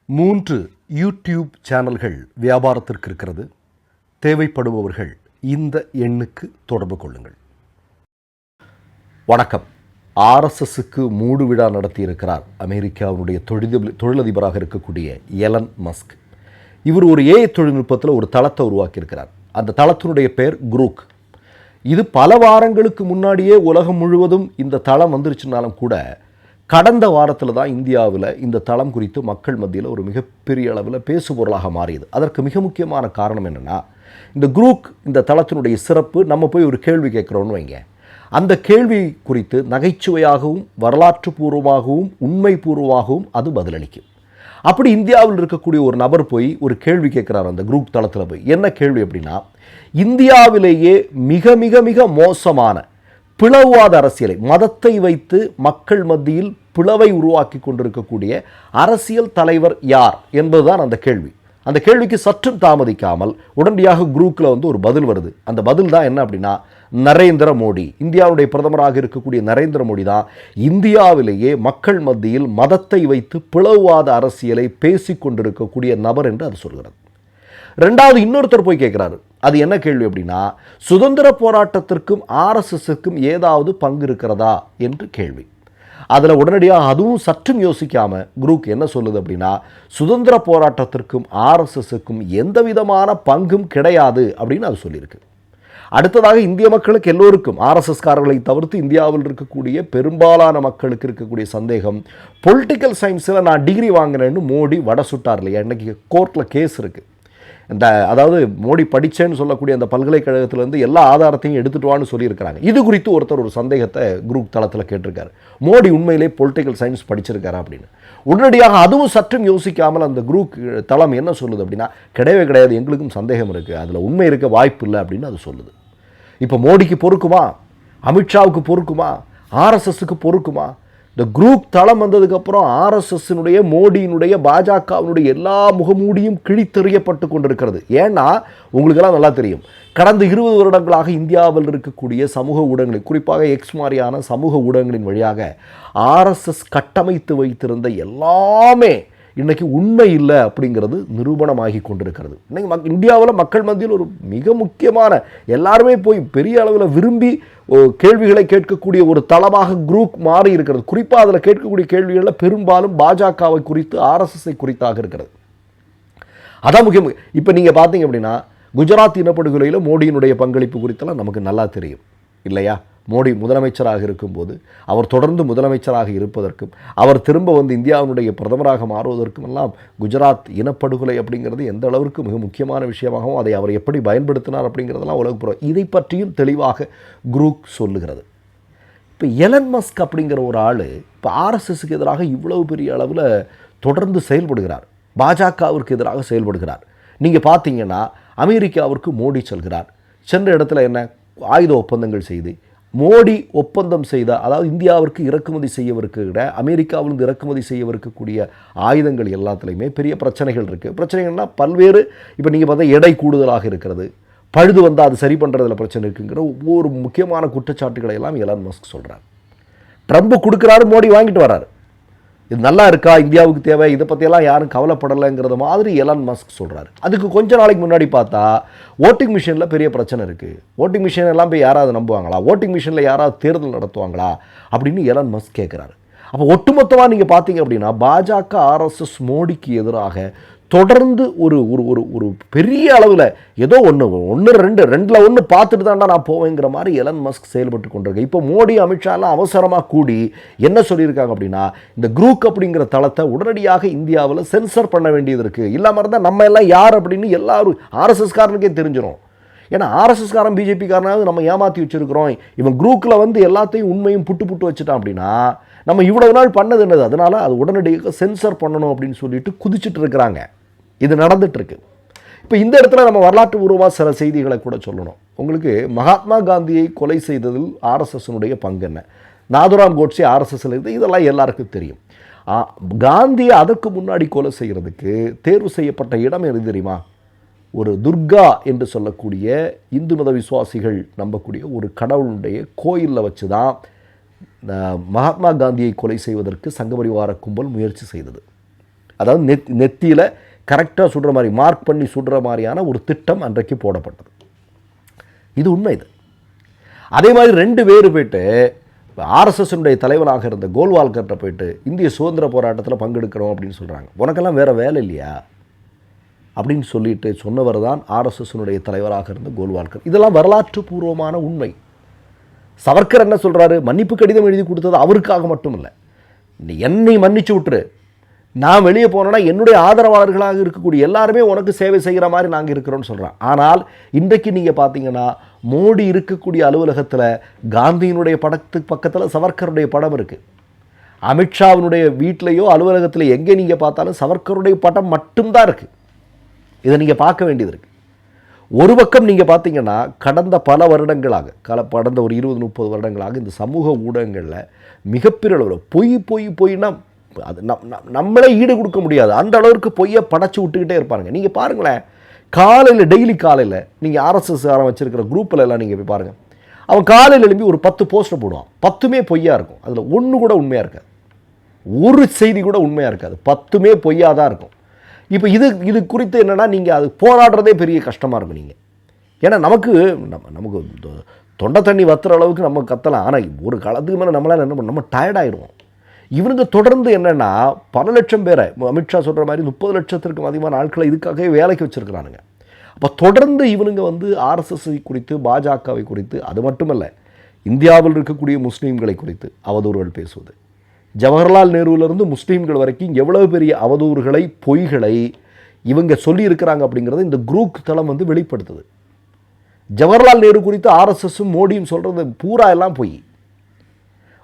3 YouTube சேனல்கள் வியாபாரத்திற்கு இருக்கிறது. தேவைப்படுபவர்கள் இந்த எண்ணுக்கு தொடர்பு கொள்ளுங்கள். வணக்கம். ஆர்எஸ்எஸ்க்கு மூடு விழா நடத்தியிருக்கிறார் அமெரிக்காவுடைய தொழிலதிபராக இருக்கக்கூடிய எலன் மஸ்க். இவர் ஒரு ஏஐ தொழில்நுட்பத்தில் ஒரு தளத்தை உருவாக்கியிருக்கிறார். அந்த தளத்தினுடைய பெயர் குரூக். இது பல வாரங்களுக்கு முன்னாடியே உலகம் முழுவதும் இந்த தளம் வந்துருச்சுனாலும் கூட கடந்த வாரத்தில் தான் இந்தியாவில் இந்த தளம் குறித்து மக்கள் மத்தியில் ஒரு மிகப்பெரிய அளவில் பேசுபொருளாக மாறியது. அதற்கு மிக முக்கியமான காரணம் என்னென்னா, இந்த குரூக் இந்த தளத்தினுடைய சிறப்பு. நம்ம போய் ஒரு கேள்வி கேட்குறோன்னு வைங்க, அந்த கேள்வி குறித்து நகைச்சுவையாகவும் வரலாற்று பூர்வமாகவும் உண்மை பூர்வமாகவும் அது பதிலளிக்கும். அப்படி இந்தியாவில் இருக்கக்கூடிய ஒரு நபர் போய் ஒரு கேள்வி கேட்குறார் அந்த குரூப் தளத்தில் போய். என்ன கேள்வி அப்படின்னா, இந்தியாவிலேயே மிக மிக மிக மோசமான பிளவுவாத அரசியலை, மதத்தை வைத்து மக்கள் மத்தியில் பிளவை உருவாக்கி கொண்டிருக்கக்கூடிய அரசியல் தலைவர் யார் என்பதுதான் அந்த கேள்வி. அந்த கேள்விக்கு சற்றும் தாமதிக்காமல் உடனடியாக குரூப்பில் ஒரு பதில் வருது. அந்த பதில் தான் என்ன அப்படின்னா, நரேந்திர மோடி, இந்தியாவுடைய பிரதமராக இருக்கக்கூடிய நரேந்திர மோடி தான் இந்தியாவிலேயே மக்கள் மத்தியில் மதத்தை வைத்து பிளவுவாத அரசியலை பேசி கொண்டிருக்கக்கூடிய நபர் என்று அது சொல்கிறது. ரெண்டாவது இன்னொருத்தர் போய் கேட்குறாரு. அது என்ன கேள்வி அப்படின்னா, சுதந்திர போராட்டத்திற்கும் ஆர்எஸ்எஸ்க்கும் ஏதாவது பங்கு இருக்கிறதா என்று கேள்வி. அதில் உடனடியாக அதுவும் சற்றும் யோசிக்காமல் குரூப் என்ன சொல்லுது அப்படின்னா, சுதந்திர போராட்டத்திற்கும் ஆர்எஸ்எஸ்க்கும் எந்த விதமான பங்கும் கிடையாது அப்படின்னு அது சொல்லியிருக்கு. அடுத்ததாக இந்திய மக்களுக்கு எல்லோருக்கும், ஆர்எஸ்எஸ்காரர்களை தவிர்த்து இந்தியாவில் இருக்கக்கூடிய பெரும்பாலான மக்களுக்கு இருக்கக்கூடிய சந்தேகம், பொலிட்டிக்கல் சயின்ஸில் நான் டிகிரி வாங்கினேன்னு மோடி வடை சுட்டார் இல்லையா, இன்றைக்கி கோர்ட்டில் கேஸ் இருக்குது. அதாவது மோடி படித்தேன்னு சொல்லக்கூடிய அந்த பல்கலைக்கழகத்திலேருந்து எல்லா ஆதாரத்தையும் எடுத்துகிட்டு வான்னு சொல்லியிருக்கிறாங்க. இது குறித்து ஒருத்தர் ஒரு சந்தேகத்தை குரூப் தளத்தில் கேட்டிருக்காரு. மோடி உண்மையிலே பொலிட்டிக்கல் சயின்ஸ் படிச்சிருக்காரா அப்படின்னு. உடனடியாக அதுவும் சற்றும் யோசிக்காமல் அந்த குரூப் தளம் என்ன சொல்லுது அப்படின்னா, கிடையவே கிடையாது, எங்களுக்கும் சந்தேகம் இருக்குது, அதில் உண்மை இருக்க வாய்ப்பு இல்லை அப்படின்னு அது சொல்லுது. இப்போ மோடிக்கு பொறுக்குமா, அமித்ஷாவுக்கு பொறுக்குமா, ஆர்எஸ்எஸ்க்கு பொறுக்குமா? இந்த குரூப் தளம் வந்ததுக்கப்புறம் ஆர்எஸ்எஸ்னுடைய, மோடியினுடைய, பாஜகவினுடைய எல்லா முகமூடியும் கிழித்தெறியப்பட்டு கொண்டிருக்கிறது. ஏன்னா உங்களுக்கெல்லாம் நல்லா தெரியும், கடந்த 20 வருடங்களாக இந்தியாவில் இருக்கக்கூடிய சமூக ஊடகங்கள், குறிப்பாக எக்ஸ் மாதிரியான சமூக ஊடகங்களின் வழியாக ஆர்எஸ்எஸ் கட்டமைத்து வைத்திருந்த எல்லாமே இன்றைக்கி உண்மை இல்லை அப்படிங்கிறது நிரூபணமாகி கொண்டிருக்கிறது. இன்றைக்கி இந்தியாவில் மக்கள் மத்தியில் ஒரு மிக முக்கியமான, எல்லாருமே போய் பெரிய அளவில் விரும்பி கேள்விகளை கேட்கக்கூடிய ஒரு தளமாக குரூப் மாறி இருக்கிறது. குறிப்பாக அதில் கேட்கக்கூடிய கேள்விகளில் பெரும்பாலும் பாஜகவை குறித்து, ஆர்எஸ்எஸ்ஐ குறித்தாக இருக்கிறது. அதான் முக்கியம். இப்போ நீங்கள் பார்த்தீங்க அப்படின்னா, குஜராத் இனப்படுகொலையில் மோடியினுடைய பங்களிப்பு குறித்தெல்லாம் நமக்கு நல்லா தெரியும் இல்லையா? மோடி முதலமைச்சராக இருக்கும்போது, அவர் தொடர்ந்து முதலமைச்சராக இருப்பதற்கும், அவர் திரும்ப இந்தியாவினுடைய பிரதமராக மாறுவதற்கும் எல்லாம் குஜராத் இனப்படுகொலை அப்படிங்கிறது எந்த அளவிற்கு மிக முக்கியமான விஷயமாகவும் அதை அவர் எப்படி பயன்படுத்தினார் அப்படிங்கிறதெல்லாம் உலகப்புறம் இதை பற்றியும் தெளிவாக குரூப் சொல்லுகிறது. இப்போ எலன் மஸ்க் அப்படிங்கிற ஒரு ஆள் இப்போ ஆர்எஸ்எஸ்க்கு எதிராக இவ்வளவு பெரிய அளவில் தொடர்ந்து செயல்படுகிறார், பாஜகவிற்கு எதிராக செயல்படுகிறார். நீங்கள் பார்த்தீங்கன்னா அமெரிக்காவிற்கு மோடி செல்கிறார். சென்ற இடத்துல என்ன ஆயுத ஒப்பந்தங்கள் செய்து, மோடி ஒப்பந்தம் செய்த, அதாவது இந்தியாவிற்கு இறக்குமதி செய்யவிருக்கிற, அமெரிக்காவிலிருந்து இறக்குமதி செய்யவிருக்கக்கூடிய ஆயுதங்கள் எல்லாத்துலேயுமே பெரிய பிரச்சனைகள் இருக்குது. பிரச்சனைகள்னால் பல்வேறு, இப்போ நீங்கள் பார்த்தா எடை கூடுதலாக இருக்கிறது, பழுது வந்தால் அது சரி பண்ணுறதுல பிரச்சனை இருக்குங்கிற ஒவ்வொரு முக்கியமான குற்றச்சாட்டுகளை எல்லாம் எலன் மஸ்க் சொல்கிறார். ட்ரம்ப் கொடுக்குறாரு, மோடி வாங்கிட்டு வர்றாரு. இது நல்லா இருக்கா, இந்தியாவுக்கு தேவை, இதை பற்றியெல்லாம் யாரும் கவலைப்படலைங்கிறது மாதிரி எலன் மஸ்க் சொல்கிறாரு. அதுக்கு கொஞ்ச நாளைக்கு முன்னாடி பார்த்தா ஓட்டிங் மிஷினில் பெரிய பிரச்சனை இருக்குது, ஓட்டிங் மிஷின் எல்லாம் போய் யாராவது நம்புவாங்களா, ஓட்டிங் மிஷினில் யாராவது தேர்தல் நடத்துவாங்களா அப்படின்னு எலன் மஸ்க் கேட்குறாரு. அப்போ ஒட்டுமொத்தமாக நீங்கள் பார்த்தீங்க அப்படின்னா, பாஜக, ஆர்எஸ்எஸ் மோடிக்கு எதிராக தொடர்ந்து ஒரு ஒரு ஒரு ஒரு பெரிய அளவில் ஏதோ ரெண்டில் ஒன்று பார்த்துட்டு தாண்டா நான் போவேங்கிற மாதிரி எலன் மஸ்க் செயல்பட்டு கொண்டிருக்கு. இப்போ மோடி, அமித்ஷாலாம் அவசரமாக கூடி என்ன சொல்லியிருக்காங்க அப்படின்னா, இந்த குரூப் அப்படிங்கிற தளத்தை உடனடியாக இந்தியாவில் சென்சர் பண்ண வேண்டியது இருக்குது. இல்லாமல் இருந்தால் நம்ம எல்லாம் யார் அப்படின்னு எல்லாரும் ஆர்எஸ்எஸ்காரனுக்கே தெரிஞ்சிடும். ஏன்னா ஆர்எஸ்எஸ்காரன், பிஜேபிக்காரனாவது நம்ம ஏமாற்றி வச்சுருக்கிறோம், இவன் குரூப்பில் எல்லாத்தையும் உண்மையும் புட்டு வச்சுட்டான் அப்படின்னா நம்ம இவ்வளவு நாள் பண்ணது என்னது, அதனால் அது உடனடியாக சென்சர் பண்ணணும் அப்படின்னு சொல்லிட்டு குதிச்சுட்டு இருக்கிறாங்க. இது நடந்துட்டுருக்கு. இப்போ இந்த இடத்துல நம்ம வரலாற்று பூர்வமாக சில செய்திகளை கூட சொல்லணும். உங்களுக்கு மகாத்மா காந்தியை கொலை செய்ததில் ஆர்எஸ்எஸ்னுடைய பங்கு என்ன, நாதுராம் கோட்ஸே ஆர்எஸ்எஸ்ல இருந்து, இதெல்லாம் எல்லாருக்கும் தெரியும். காந்தியை அதற்கு முன்னாடி கொலை செய்கிறதுக்கு தேர்வு செய்யப்பட்ட இடம் எது தெரியுமா? ஒரு துர்கா என்று சொல்லக்கூடிய இந்து மத விசுவாசிகள் நம்பக்கூடிய ஒரு கடவுளுடைய கோயிலில் வச்சு தான் மகாத்மா காந்தியை கொலை செய்வதற்கு சங்கபரிவார கும்பல் முயற்சி செய்தது. அதாவது நெத்தியில் கரெக்டாக சுடுற மாதிரி மார்க் பண்ணி சுடுற மாதிரியான ஒரு திட்டம் அன்றைக்கு போடப்பட்டது. இது உண்மை. இது அதே மாதிரி 2 பேர் போயிட்டு ஆர்எஸ்எஸ்னுடைய தலைவராக இருந்த கோல்வால்கர்கிட்ட போயிட்டு இந்திய சுதந்திர போராட்டத்தில் பங்கெடுக்கிறோம் அப்படின்னு சொல்கிறாங்க. உனக்கெல்லாம் வேறு வேலை இல்லையா அப்படின்னு சொல்லிட்டு சொன்னவர் தான் ஆர்எஸ்எஸ்னுடைய தலைவராக இருந்த கோல்வால்கர். இதெல்லாம் வரலாற்று பூர்வமான உண்மை. சவர்கர் என்ன சொல்கிறாரு, மன்னிப்பு கடிதம் எழுதி கொடுத்தது அவருக்காக மட்டும் இல்லை, என்னை மன்னிச்சு விட்டுரு, நான் வெளியே போனேன்னா என்னுடைய ஆதரவாளர்களாக இருக்கக்கூடிய எல்லாருமே உனக்கு சேவை செய்கிற மாதிரி நாங்கள் இருக்கிறோன்னு சொல்கிறேன். ஆனால் இன்றைக்கு நீங்கள் பார்த்தீங்கன்னா மோடி இருக்கக்கூடிய அலுவலகத்தில் காந்தியினுடைய படத்துக்கு பக்கத்தில் சவர்கருடைய படம் இருக்குது. அமித்ஷாவினுடைய வீட்டிலையோ அலுவலகத்தில் எங்கே நீங்கள் பார்த்தாலும் சவர்கருடைய படம் மட்டும்தான் இருக்குது. இதை நீங்கள் பார்க்க வேண்டியது இருக்குது. ஒரு பக்கம் நீங்கள் பார்த்தீங்கன்னா கடந்த பல வருடங்களாக கடந்த ஒரு 20-30 வருடங்களாக இந்த சமூக ஊடகங்களில் மிகப்பெரிய அளவில் பொய்னா அது நம்மளே ஈடு கொடுக்க முடியாது அந்த அளவுக்கு பொய்யை படைச்சி விட்டுக்கிட்டே இருப்பாருங்க. நீங்கள் பாருங்களேன், காலையில் டெய்லி காலையில் நீங்கள் ஆர்எஸ்எஸ் வச்சுருக்கிற குரூப்பில் எல்லாம் நீங்கள் போய் பாருங்கள், அவன் காலையில் எழுப்பி ஒரு 10 போஸ்டர் போடுவான், 10மே பொய்யாக இருக்கும். அதில் ஒன்று கூட உண்மையாக இருக்காது, ஒரு செய்தி கூட உண்மையாக இருக்காது, 10மே பொய்யாக தான் இருக்கும். இப்போ இது குறித்து என்னென்னா நீங்கள் அது போராடுறதே பெரிய கஷ்டமாக இருக்கும். நீங்கள் ஏன்னா நமக்கு தொண்டை தண்ணி வத்துற அளவுக்கு நம்ம கத்தலாம், ஆனால் ஒரு காலத்துக்கு மேலே நம்மளால் என்ன பண்ண நம்ம டயர்டாயிடுவோம். இவனுங்க தொடர்ந்து என்னென்னா பல லட்சம் பேரை அமித்ஷா சொல்கிற மாதிரி 30 லட்சத்திற்கும் அதிகமான ஆட்களை இதுக்காகவே வேலைக்கு வச்சுருக்கிறானுங்க. அப்போ தொடர்ந்து இவனுங்க ஆர்எஸ்எஸ் குறித்து பாஜகவை குறித்து அது மட்டுமல்ல இந்தியாவில் இருக்கக்கூடிய முஸ்லீம்களை குறித்து அவதூறுகள் பேசுவது, ஜவஹர்லால் நேருவிலிருந்து முஸ்லீம்கள் வரைக்கும் எவ்வளவு பெரிய அவதூறுகளை பொய்களை இவங்க சொல்லியிருக்கிறாங்க அப்படிங்கிறத இந்த குரூப் தளம் வெளிப்படுத்துது. ஜவஹர்லால் நேரு குறித்து ஆர்எஸ்எஸும் மோடியும் சொல்கிறது பூரா எல்லாம் பொய்.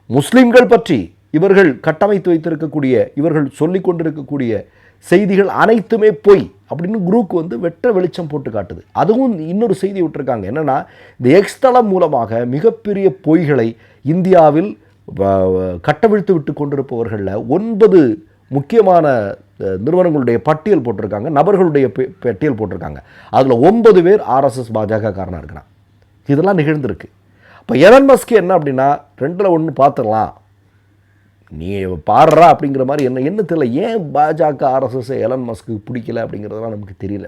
முஸ்லீம்கள் பற்றி இவர்கள் கட்டமைத்து வைத்திருக்கக்கூடிய இவர்கள் சொல்லிக் கொண்டிருக்கக்கூடிய செய்திகள் அனைத்துமே பொய் அப்படின்னு குரூப் வெட்ட வெளிச்சம் போட்டு காட்டுது. அதுவும் இன்னொரு செய்தி விட்டுருக்காங்க, என்னென்னா இந்த எக்ஸ் தளம் மூலமாக மிகப்பெரிய பொய்களை இந்தியாவில் கட்டவிழ்த்து விட்டு கொண்டிருப்பவர்களில் 9 முக்கியமான நிறுவனங்களுடைய பட்டியல் போட்டிருக்காங்க, நபர்களுடைய பட்டியல் போட்டிருக்காங்க. அதில் 9 பேர் ஆர்எஸ்எஸ் பாஜக காரனாக இருக்கிறான். இதெல்லாம் நிகழ்ந்திருக்கு. இப்போ எலன் மஸ்க் என்ன அப்படின்னா 2ல் 1 பார்த்துடலாம், நீ பாடுறா அப்படிங்கிற மாதிரி என்ன தெரியல. ஏன் பாஜக ஆர்எஸ்எஸ் எலன் மஸ்க்கு பிடிக்கல அப்படிங்கிறதெல்லாம் நமக்கு தெரியல.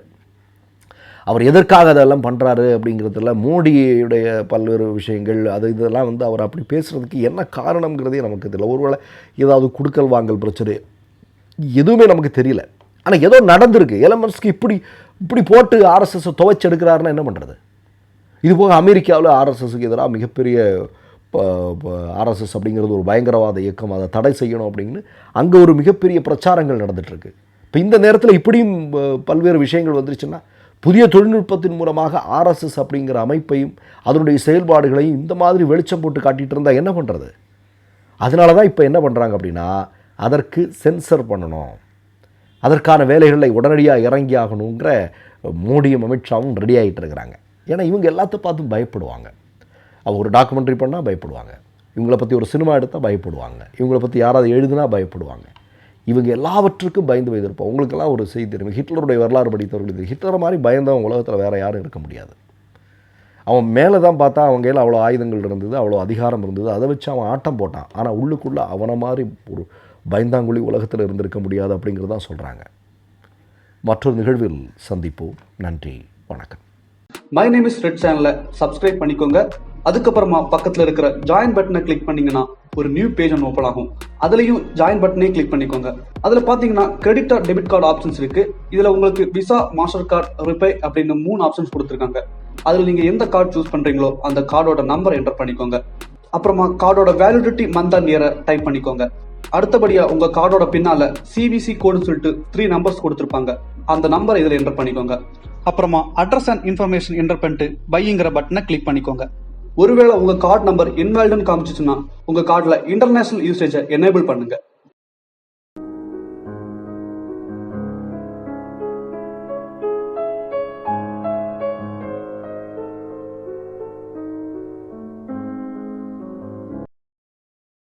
அவர் எதற்காக அதெல்லாம் பண்ணுறாரு அப்படிங்கிறதுல மோடியுடைய பல்வேறு விஷயங்கள் இதெல்லாம் அவர் அப்படி பேசுகிறதுக்கு என்ன காரணங்கிறதே நமக்கு தெரியல. ஒருவேளை ஏதாவது குடுக்கல் வாங்கல் பிரச்சனை எதுவுமே நமக்கு தெரியல. ஆனால் ஏதோ நடந்திருக்கு. எலன் மஸ்க் இப்படி போட்டு ஆர்எஸ்எஸ் துவைச்சு எடுக்கிறாருன்னா என்ன பண்ணுறது? இது போக அமெரிக்காவில் ஆர்எஸ்எஸ்க்கு எதிராக மிகப்பெரிய ஆர்எஸ்எஸ் அப்படிங்கிறது ஒரு பயங்கரவாத இயக்கம், அதை தடை செய்யணும் அப்படின்னு அங்கே ஒரு மிகப்பெரிய பிரச்சாரங்கள் நடந்துகிட்ருக்கு. இப்போ இந்த நேரத்தில் இப்படியும் பல்வேறு விஷயங்கள் வந்துருச்சுன்னா புதிய தொழில்நுட்பத்தின் மூலமாக ஆர்எஸ்எஸ் அப்படிங்கிற அமைப்பையும் அதனுடைய செயல்பாடுகளையும் இந்த மாதிரி வெளிச்சம் போட்டு காட்டிகிட்டு இருந்தால் என்ன பண்ணுறது? அதனால தான் இப்போ என்ன பண்ணுறாங்க அப்படின்னா அதற்கு சென்சர் பண்ணணும், அதற்கான வேலைகளில் உடனடியாக இறங்கி ஆகணுங்கிற மோடியும் அமித்ஷாவும் ரெடி ஆகிட்டு இருக்கிறாங்க. ஏன்னா இவங்க எல்லாத்தையும் பார்த்து பயப்படுவாங்க. அவங்க ஒரு டாக்குமெண்ட்ரி பண்ணால் பயப்படுவாங்க, இவங்களை பற்றி ஒரு சினிமா எடுத்தால் பயப்படுவாங்க, இவங்களை பற்றி யாராவது எழுதுனா பயப்படுவாங்க. இவங்க எல்லாவற்றுக்கும் பயந்து வைத்திருப்போம். உங்களுக்கெல்லாம் ஒரு செய்தி தெரியும், ஹிட்லருடைய வரலாறு படித்தவர்கள் ஹிட்லரை மாதிரி பயந்தவங்க உலகத்தில் வேறு யாரும் இருக்க முடியாது. அவன் மேலே தான் பார்த்தா அவங்க கையில் அவ்வளோ ஆயுதங்கள் இருந்தது, அவ்வளோ அதிகாரம் இருந்தது, அதை வச்சு அவன் ஆட்டம் போட்டான். ஆனால் உள்ளுக்குள்ளே அவனை மாதிரி ஒரு பயந்தாங்குழி உலகத்தில் இருந்திருக்க முடியாது அப்படிங்கிறதான் சொல்கிறாங்க. மற்றொரு நிகழ்வில் சந்திப்போம். நன்றி, வணக்கம். மை நேம் இஸ் ரெட் சேனலை சப்ஸ்கிரைப் பண்ணிக்கோங்க. அதுக்கப்புறமா பக்கத்தில் இருக்கிற ஜாயின் பட்டனை கிளிக் பண்ணீங்கன்னா ஒரு நியூ பேஜ் ஒன்று ஓப்பன் ஆகும். அதுலேயும் ஜாயின் பட்டனே கிளிக் பண்ணிக்கோங்க. அதில் பார்த்தீங்கன்னா credit R debit card options இருக்கு. இதில் உங்களுக்கு விசா, மாஸ்டர் கார்டு, ரிப்பே அப்படின்னு 3 ஆப்ஷன்ஸ் கொடுத்துருக்காங்க. அதில் நீங்கள் எந்த கார்டு சூஸ் பண்ணுறீங்களோ அந்த கார்டோட நம்பர் என்டர் பண்ணிக்கோங்க. அப்புறமா கார்டோட வேலிடிட்டி மந்த் அண்ட் இயரை டைப் பண்ணிக்கோங்க. அடுத்தபடியா உங்க கார்டோட பின்னால சிவிசி கோடுன்னு சொல்லிட்டு 3 நம்பர்ஸ் கொடுத்துருப்பாங்க. அந்த நம்பரை இதில் என்டர் பண்ணிக்கோங்க. அப்புறமா அட்ரஸ் அண்ட் இன்ஃபர்மேஷன் என்டர் பண்ணிட்டு பைங்கிற பட்டனை கிளிக் பண்ணிக்கோங்க. ஒருவேளை உங்க கார்டு நம்பர் இன்வாலிட்னு காமிச்சிச்சுன்னா உங்க கார்டுல இன்டர்நேஷனல் யூசேஜை எனேபிள் பண்ணுங்க.